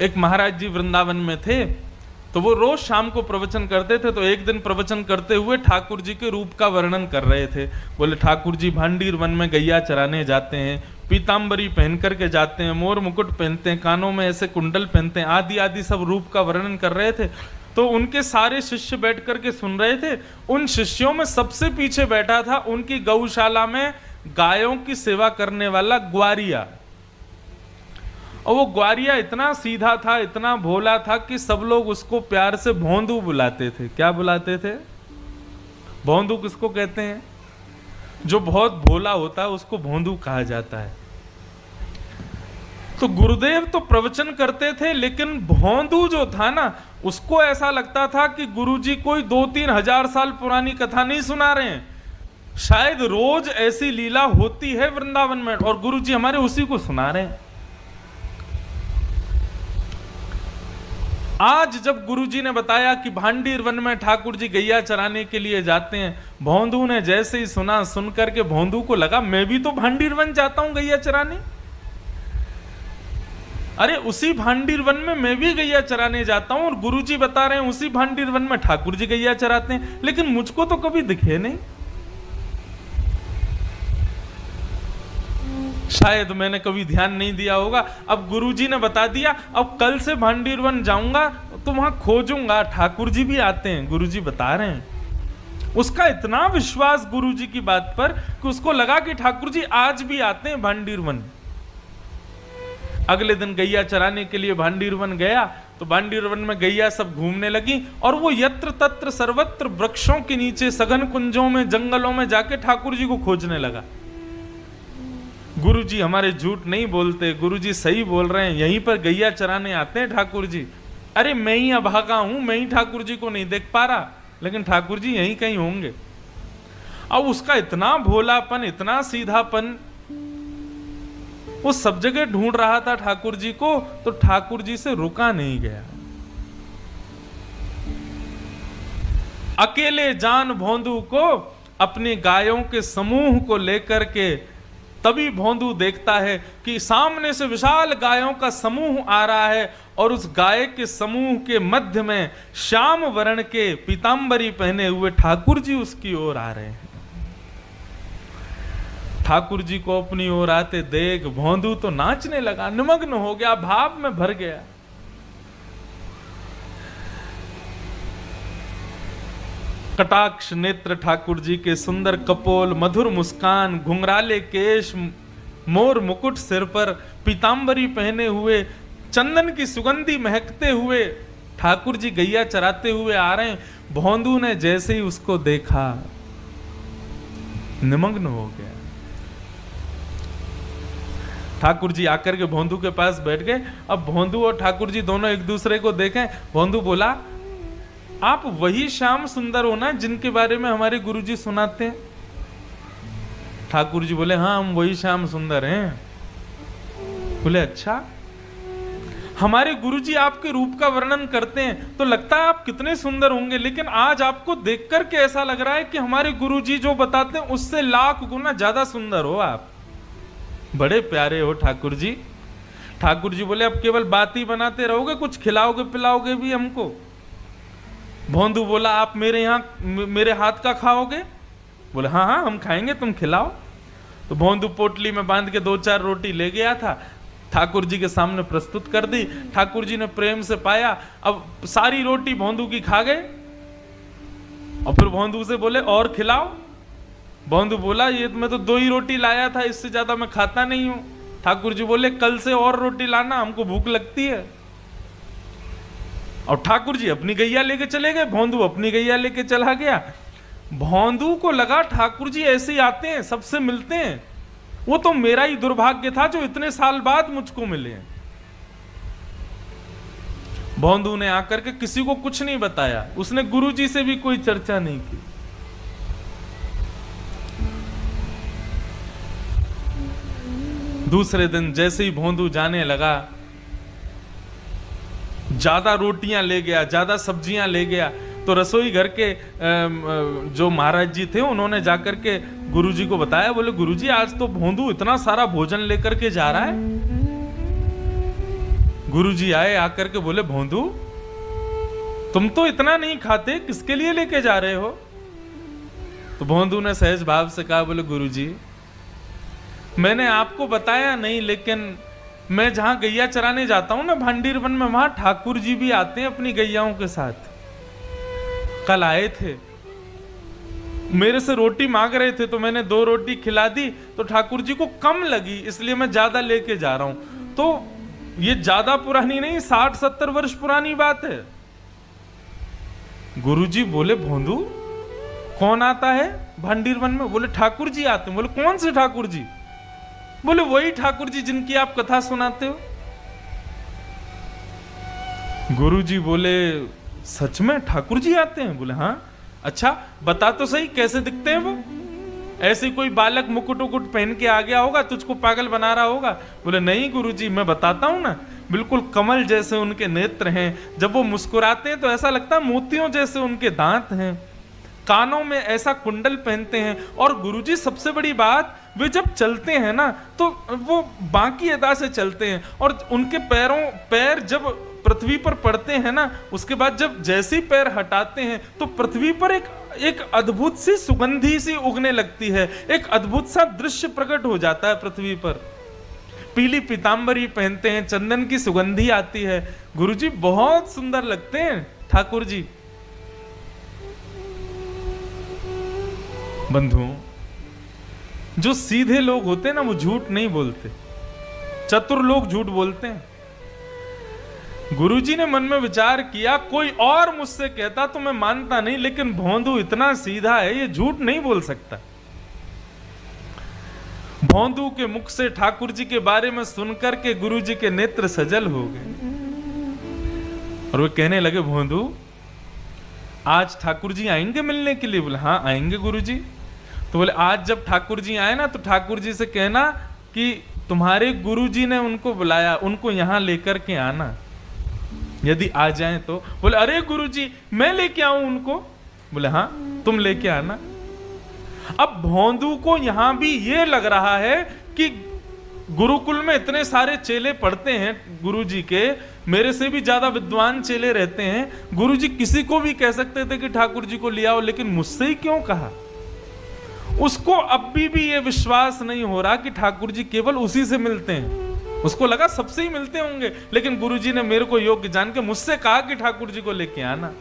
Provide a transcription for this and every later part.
एक महाराज जी वृंदावन में थे, तो वो रोज शाम को प्रवचन करते थे। तो एक दिन प्रवचन करते हुए ठाकुर जी के रूप का वर्णन कर रहे थे। बोले ठाकुर जी भांडीर वन में गैया चराने जाते हैं, पीताम्बरी पहन करके जाते हैं, मोर मुकुट पहनते हैं, कानों में ऐसे कुंडल पहनते हैं, आदि आदि सब रूप का वर्णन कर रहे थे। तो उनके सारे शिष्य बैठ करके सुन रहे थे। उन शिष्यों में सबसे पीछे बैठा था उनकी गौशाला में गायों की सेवा करने वाला ग्वारिया। और वो ग्वारिया इतना सीधा था, इतना भोला था कि सब लोग उसको प्यार से भोंदू बुलाते थे। क्या बुलाते थे? भोंदू किसको कहते हैं? जो बहुत भोला होता है उसको भोंदू कहा जाता है। तो गुरुदेव तो प्रवचन करते थे, लेकिन भोंदू जो था ना, उसको ऐसा लगता था कि गुरुजी कोई 2-3 हजार साल पुरानी कथा नहीं सुना रहे हैं, शायद रोज ऐसी लीला होती है वृंदावन में और गुरुजी हमारे उसी को सुना रहे हैं। आज जब गुरुजी ने बताया कि भांडीर वन में ठाकुर जी गैया चराने के लिए जाते हैं, भोंदू ने जैसे ही सुना, सुन करके भोंदू को लगा मैं भी तो भांडीर वन जाता हूं गैया चराने। अरे उसी भांडीर वन में मैं भी गैया चराने जाता हूं और गुरुजी बता रहे हैं उसी भांडीर वन में ठाकुर जी गैया चराते हैं, लेकिन मुझको तो कभी दिखे नहीं। शायद मैंने कभी ध्यान नहीं दिया होगा। अब गुरुजी ने बता दिया, अब कल से भांडीर वन जाऊंगा तो वहां खोजूंगा, ठाकुर जी भी आते हैं, गुरुजी बता रहे हैं। उसका इतना विश्वास गुरुजी की बात पर कि उसको लगा कि ठाकुर जी आज भी आते हैं भांडीर वन। अगले दिन गैया चराने के लिए भांडीर वन गया, तो भांडीर वन में गैया सब घूमने लगी और वो यत्र तत्र सर्वत्र वृक्षों के नीचे, सघन कुंजों में, जंगलों में जाके ठाकुर जी को खोजने लगा। गुरुजी हमारे झूठ नहीं बोलते, गुरुजी सही बोल रहे हैं, यहीं पर गैया चराने आते हैं ठाकुर जी। अरे मैं ही अभागा हूं, मैं ही ठाकुर जी को नहीं देख पा रहा, लेकिन ठाकुर जी यहीं कहीं होंगे। अब उसका इतना भोलापन, इतना सीधापन, वो सब जगह ढूंढ रहा था ठाकुर जी को, तो ठाकुर जी से रुका नहीं गया। अकेले जान भोंदू को अपने गायों के समूह को लेकर के, तभी भोंदू देखता है कि सामने से विशाल गायों का समूह आ रहा है और उस गाय के समूह के मध्य में श्याम वर्ण के पीतांबरी पहने हुए ठाकुर जी उसकी ओर आ रहे हैं। ठाकुर जी को अपनी ओर आते देख भोंदू तो नाचने लगा, निमग्न हो गया, भाव में भर गया। कटाक्ष नेत्र ठाकुर जी के, सुंदर कपोल, मधुर मुस्कान, घुंघराले केश, मोर मुकुट सिर पर, पीतांबरी पहने हुए, चंदन की सुगंधी महकते हुए ठाकुर जी गैया चराते हुए आ रहे हैं। भोंदू ने जैसे ही उसको देखा निमग्न हो गया। ठाकुर जी आकर के भोंदू के पास बैठ गए। अब भोंदू और ठाकुर जी दोनों एक दूसरे को देखें। भोंदू बोला, आप वही श्याम सुंदर हो ना जिनके बारे में हमारे गुरुजी सुनाते हैं? ठाकुर जी बोले, हाँ हम वही श्याम सुंदर हैं। बोले, अच्छा, हमारे गुरुजी आपके रूप का वर्णन करते हैं तो लगता है आप कितने सुंदर होंगे, लेकिन आज आपको देखकर के ऐसा लग रहा है कि हमारे गुरुजी जो बताते हैं उससे लाख गुना ज्यादा सुंदर हो आप। बड़े प्यारे हो ठाकुर जी। ठाकुर जी बोले, अब केवल बात ही बनाते रहोगे, कुछ खिलाओगे पिलाओगे भी हमको? भोंदू बोला, आप मेरे यहाँ मेरे हाथ का खाओगे? बोले, हाँ हाँ हम खाएंगे, तुम खिलाओ। तो भोंदू पोटली में बांध के 2-4 रोटी ले गया था, ठाकुर जी के सामने प्रस्तुत कर दी। ठाकुर जी ने प्रेम से पाया। अब सारी रोटी भोंदू की खा गए और फिर भोंदू से बोले, और खिलाओ। भोंदू बोला, ये मैं तो 2 ही रोटी लाया था, इससे ज्यादा मैं खाता नहीं हूं। ठाकुर जी बोले, कल से और रोटी लाना, हमको भूख लगती है। और ठाकुर जी अपनी गैया लेके चले गए, भोंदू अपनी गैया लेके चला गया। भोंदू को लगा ठाकुर जी ऐसे ही आते हैं, सबसे मिलते हैं, वो तो मेरा ही दुर्भाग्य था जो इतने साल बाद मुझको मिले हैं। भोंदू ने आकर के किसी को कुछ नहीं बताया, उसने गुरुजी से भी कोई चर्चा नहीं की। दूसरे दिन जैसे ही भोंदू जाने लगा, ज्यादा रोटियां ले गया, ज्यादा सब्जियां ले गया। तो रसोई घर के जो महाराज जी थे उन्होंने जाकर के गुरुजी को बताया। बोले, गुरुजी आज तो भोंदू इतना सारा भोजन लेकर के जा रहा है। गुरुजी आए, आकर के बोले भोंदू तुम तो इतना नहीं खाते, किसके लिए लेके जा रहे हो? तो भोंदू ने सहज भाव से कहा, बोले गुरुजी मैंने आपको बताया नहीं, लेकिन मैं जहां गैया चराने जाता हूं ना भांडीर वन में, वहां ठाकुर जी भी आते हैं अपनी गैयाओं के साथ। कल आए थे, मेरे से रोटी मांग रहे थे तो मैंने 2 रोटी खिला दी, तो ठाकुर जी को कम लगी इसलिए मैं ज्यादा लेके जा रहा हूं। तो ये ज्यादा पुरानी नहीं, 60-70 वर्ष पुरानी बात है। गुरुजी बोले भोंदू कौन आता है भांडीर वन में? बोले ठाकुर जी आते हैं। बोले कौन से ठाकुर जी? बोले वही ठाकुर जी जिनकी आप कथा सुनाते हो। गुरुजी बोले सच में ठाकुर जी आते हैं? बोले हाँ। अच्छा बता तो सही कैसे दिखते हैं वो? ऐसे कोई बालक मुकुट उकुट पहन के आ गया होगा, तुझको पागल बना रहा होगा? बोले नहीं गुरुजी मैं बताता हूं ना, बिल्कुल कमल जैसे उनके नेत्र हैं, जब वो मुस्कुराते हैं तो ऐसा लगता है मोतियों जैसे उनके दांत हैं, कानों में ऐसा कुंडल पहनते हैं, और गुरुजी सबसे बड़ी बात वे जब चलते हैं ना तो वो बाकी अदा से चलते हैं, और उनके पैर जब पृथ्वी पर पड़ते हैं ना, उसके बाद जब जैसे ही पैर हटाते हैं तो पृथ्वी पर एक अद्भुत सी सुगंधी सी उगने लगती है, एक अद्भुत सा दृश्य प्रकट हो जाता है पृथ्वी पर। पीली पीतांबरी पहनते हैं, चंदन की सुगंधी आती है। गुरुजी बहुत सुंदर लगते हैं ठाकुर जी। बंधुओं, जो सीधे लोग होते हैं ना वो झूठ नहीं बोलते, चतुर लोग झूठ बोलते हैं। गुरुजी ने मन में विचार किया, कोई और मुझसे कहता तो मैं मानता नहीं, लेकिन भोंदू इतना सीधा है, ये झूठ नहीं बोल सकता। भोंदू के मुख से ठाकुर जी के बारे में सुनकर के गुरुजी के नेत्र सजल हो गए, और वे कहने लगे भोंदू आज ठाकुर जी आएंगे मिलने के लिए? बोले हाँ आएंगे गुरुजी। तो बोले आज जब ठाकुर जी आए ना तो ठाकुर जी से कहना कि तुम्हारे गुरुजी ने उनको बुलाया, उनको यहां लेकर के आना, यदि आ जाएं तो। बोले अरे गुरुजी मैं लेके आऊं उनको? बोले हाँ तुम लेके आना। अब भोंदू को यहां भी ये लग रहा है कि गुरुकुल में इतने सारे चेले पढ़ते हैं गुरुजी के, मेरे से भी ज्यादा विद्वान चेले रहते हैं, गुरुजी किसी को भी कह सकते थे कि ठाकुर जी को ले आओ, लेकिन मुझसे ही क्यों कहा? उसको अब भी ये विश्वास नहीं हो रहा कि ठाकुर जी केवल उसी से मिलते हैं। उसको लगा सबसे ही मिलते होंगे, लेकिन गुरुजी ने मेरे को योग्य जान के मुझसे कहा कि ठाकुर जी को लेके आना।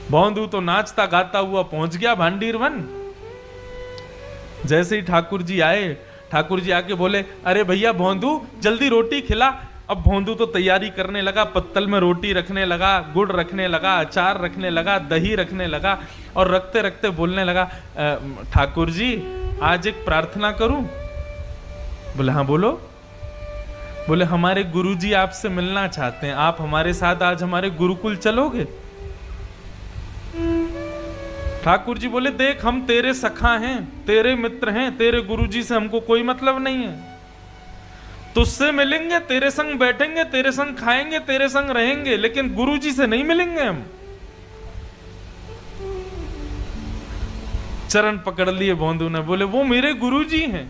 भोंदू तो नाचता गाता हुआ पहुंच गया भांडीर वन। जैसे ही ठाकुर जी आए, ठाकुर जी आके बोले अरे भैया भोंदू जल्दी रोटी खिला। अब भोंदू तो तैयारी करने लगा, पत्तल में रोटी रखने लगा, गुड़ रखने लगा, अचार रखने लगा, दही रखने लगा, और रखते रखते बोलने लगा ठाकुर जी आज एक प्रार्थना करूं? बोले हाँ बोलो। बोले हमारे गुरुजी आपसे मिलना चाहते हैं, आप हमारे साथ आज हमारे गुरुकुल चलोगे? ठाकुर जी बोले देख हम तेरे सखा हैं, तेरे मित्र हैं, तेरे गुरुजी से हमको कोई मतलब नहीं है। तुझसे मिलेंगे, तेरे संग बैठेंगे, तेरे संग खाएंगे, तेरे संग रहेंगे, लेकिन गुरुजी से नहीं मिलेंगे हम। चरण पकड़ लिए भोंदू ने, बोले वो मेरे गुरुजी हैं,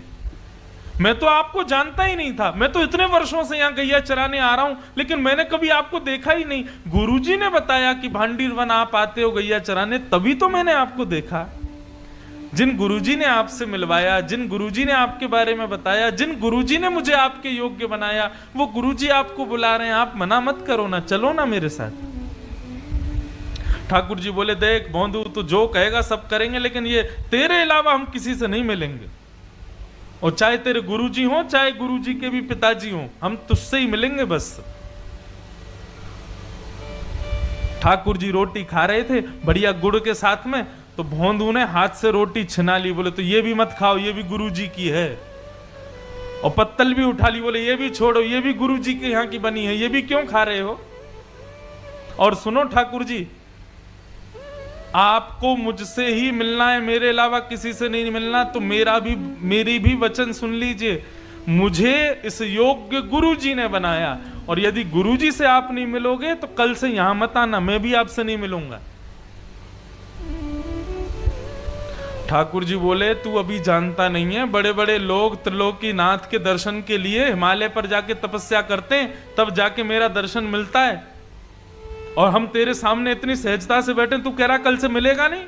मैं तो आपको जानता ही नहीं था, मैं तो इतने वर्षों से यहां गैया चराने आ रहा हूं, लेकिन मैंने कभी आपको देखा ही नहीं। गुरुजी ने बताया कि भांडीर वन आप आते हो गैया चराने, तभी तो मैंने आपको देखा। जिन गुरुजी ने आपसे मिलवाया, जिन गुरुजी ने आपके बारे में बताया, जिन गुरुजी ने मुझे आपके योग्य बनाया, वो गुरुजी आपको बुला रहे हैं, आप मना मत करो ना, चलो ना मेरे साथ। ठाकुर जी बोले देख भोंदू तू जो कहेगा सब करेंगे, लेकिन ये तेरे अलावा हम किसी से नहीं मिलेंगे, और चाहे तेरे गुरुजी हो चाहे गुरुजी के भी पिताजी हो, हम तुझसे ही मिलेंगे बस। ठाकुर जी रोटी खा रहे थे बढ़िया गुड़ के साथ में, तो भोंदू ने हाथ से रोटी छिना ली। बोले तो ये भी मत खाओ, ये भी गुरुजी की है। और पत्तल भी उठा ली, बोले ये भी छोड़ो, ये भी गुरुजी के यहाँ की बनी है, ये भी क्यों खा रहे हो? और सुनो ठाकुर जी, आपको मुझसे ही मिलना है, मेरे अलावा किसी से नहीं मिलना, तो मेरी भी वचन सुन लीजिए। मुझे इस योग्य गुरुजी ने बनाया, और यदि गुरुजी से आप नहीं मिलोगे तो कल से यहां मत आना, मैं भी आपसे नहीं मिलूंगा। ठाकुर जी बोले तू अभी जानता नहीं है, बड़े बड़े लोग त्रिलोकीनाथ के दर्शन के लिए हिमालय पर जाके तपस्या करते हैं, तब जाके मेरा दर्शन मिलता है, और हम तेरे सामने इतनी सहजता से बैठे, तू कह रहा कल से मिलेगा नहीं।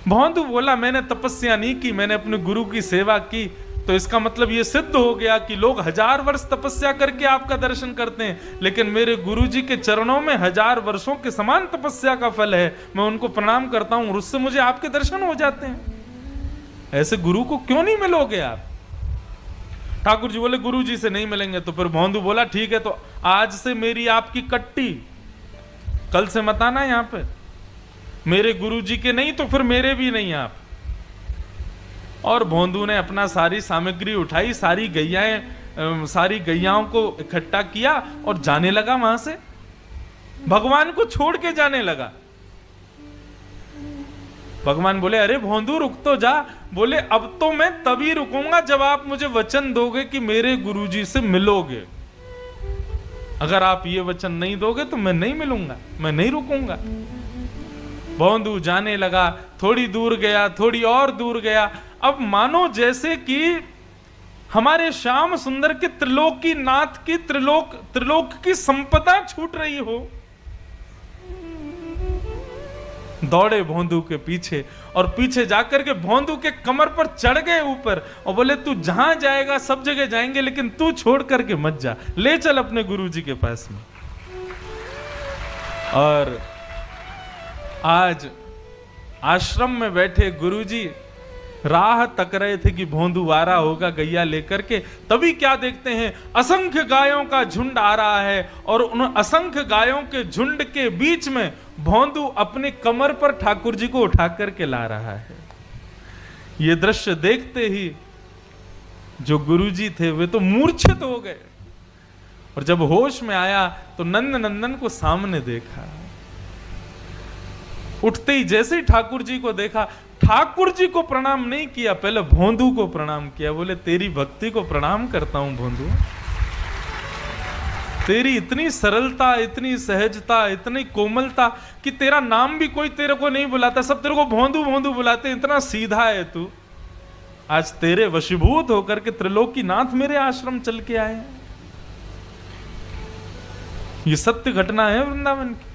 भौंदू बोला मैंने तपस्या नहीं की, मैंने अपने गुरु की सेवा की, तो इसका मतलब ये सिद्ध हो गया कि लोग 1000 वर्ष तपस्या करके आपका दर्शन करते हैं, लेकिन मेरे गुरु जी के चरणों में 1000 वर्षों के समान तपस्या का फल है, मैं उनको प्रणाम करता हूं और उससे मुझे आपके दर्शन हो जाते हैं। ऐसे गुरु को क्यों नहीं मिलोगे आप? ठाकुर जी बोले गुरु जी से नहीं मिलेंगे। तो फिर भौंदू बोला ठीक है, तो आज से मेरी आपकी कट्टी, कल से मत आना यहां पे, मेरे गुरु जी के नहीं तो फिर मेरे भी नहीं आप। और भौंदू ने अपना सारी सामग्री उठाई, सारी गैयाओं को इकट्ठा किया और जाने लगा वहां से, भगवान को छोड़ के जाने लगा। भगवान बोले अरे भौंदू रुक तो जा। बोले अब तो मैं तभी रुकूंगा जब आप मुझे वचन दोगे कि मेरे गुरुजी से मिलोगे। अगर आप ये वचन नहीं दोगे तो मैं नहीं मिलूंगा, मैं नहीं रुकूंगा। भौंदू जाने लगा, थोड़ी दूर गया, थोड़ी और दूर गया। अब मानो जैसे कि हमारे श्याम सुंदर के त्रिलोकीनाथ की त्रिलोक की संपदा छूट रही हो। दौड़े भौंदू के पीछे और पीछे जाकर के भौंदू के कमर पर चढ़ गए ऊपर और बोले तू जहां जाएगा सब जगह जाएंगे, लेकिन तू छोड़ करके मत जा, ले चल अपने गुरुजी के पास में। और आज आश्रम में बैठे गुरुजी राह तक रहे थे कि भौंदू आ रहा होगा गैया लेकर के, तभी क्या देखते हैं असंख्य गायों का झुंड आ रहा है और उन असंख्य गायों के झुंड के बीच में भौंदू अपने कमर पर ठाकुर जी को उठा करके ला रहा है। ये दृश्य देखते ही जो गुरुजी थे वे तो मूर्छित हो गए, और जब होश में आया तो नंद नंदन को सामने देखा। उठते ही जैसे ही ठाकुर जी को देखा, ठाकुर जी को प्रणाम नहीं किया, पहले भौंदू को प्रणाम किया। बोले तेरी भक्ति को प्रणाम करता हूं भौंदू, तेरी इतनी सरलता, इतनी सहजता, इतनी कोमलता कि तेरा नाम भी कोई तेरे को नहीं बुलाता, सब तेरे को भौंदू भौंदू बुलाते, इतना सीधा है तू। आज तेरे वशीभूत होकर के त्रिलोकीनाथ मेरे आश्रम चल के आए। ये सत्य घटना है वृंदावन की।